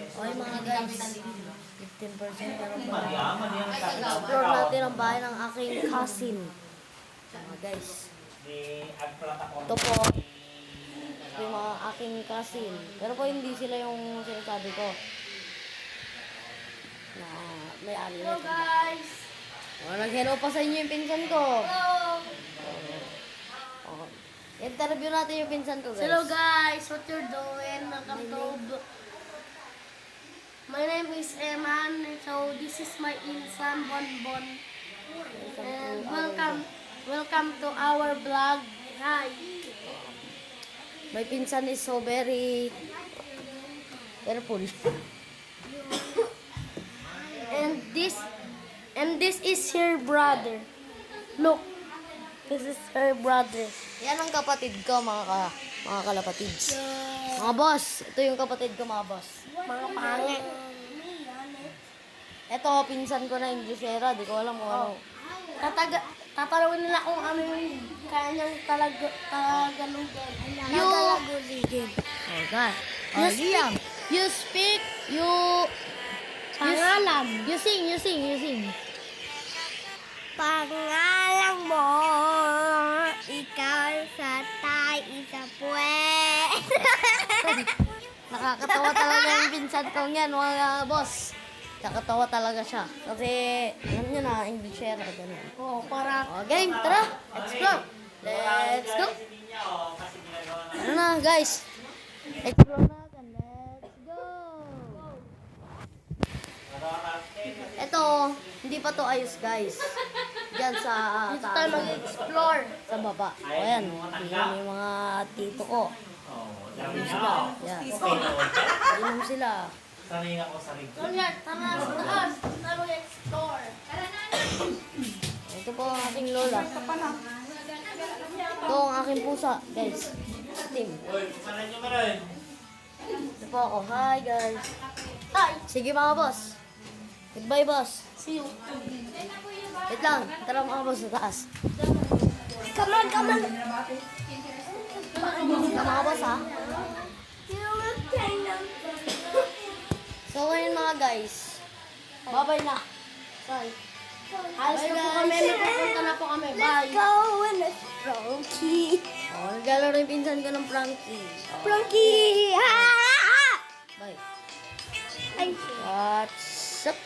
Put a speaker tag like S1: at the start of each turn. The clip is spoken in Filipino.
S1: Okay mga guys, 15% pero explore natin ang bahay ng aking cousin. Mga guys, ito po yung mga aking cousin. Pero po hindi sila yung sinasabi ko na may-ari na.
S2: Hello guys!
S1: Nag-hello pa sa inyo yung pinsan ko.
S2: Hello!
S1: Interview natin yung pinsan ko, guys.
S2: Hello guys! What you're doing? Welcome to... My name is Eman. So this is my insan, Bonbon. And welcome to our vlog. Hi!
S1: My pinsan is so very careful.
S2: And this is her brother. Look. This is her brother.
S1: Yan ang kapatid ko, mga kalapatids. Mga boss, ito yung kapatid ko, mga boss.
S2: Mga pangit.
S1: Ito, pinsan ko na Inglesera. Di ko alam kung ano.
S2: Tatanungin nila kung ano yung kanyang Tagalugan.
S1: Tagalugan. Oh, God. Oh, Liam. You speak,
S2: Pangalan.
S1: You sing.
S2: Pangalan mo, ikaw sa isa puwet.
S1: Nakakatawa talaga yung pinsan kong yan, mga boss. Nakakatawa talaga siya. Kasi, alam nyo na, Englishera.
S2: Oh, para...
S1: O, game, tara. Explore. Let's go. Ano na, guys? Explore natin. Let's go. Ito, hindi pa to ayos, guys. Diyan sa
S2: Dito tayo mag-explore.
S1: sa baba. O, ayan. Yan yung mga tito ko. Inom sila. Yan. Inom sila.
S3: Sanay ako sa rig.
S2: Kuya, tara sa taas. Tayo mag-explore.
S1: Ito po ang aking lola. Ito ang aking pusa, guys. Team.
S3: Uy, kumanan nyo maroon.
S1: Ito po ako. Hi, guys.
S2: Hi.
S1: Sige, mga boss. Goodbye, boss.
S2: See you.
S1: Wait lang. Tara, mga boss, sa taas.
S2: Come on.
S1: Ito, mga boss, ha? So, ngayon, mga guys. Bye-bye na. Sorry.
S2: Alis na po kami. Magpupunta na po kami. Bye.
S1: Frankie. Oh, naglalaro yung pinsan ko ng Frankie. Oh,
S2: Frankie!
S1: bye.
S2: Ay.
S1: What's up?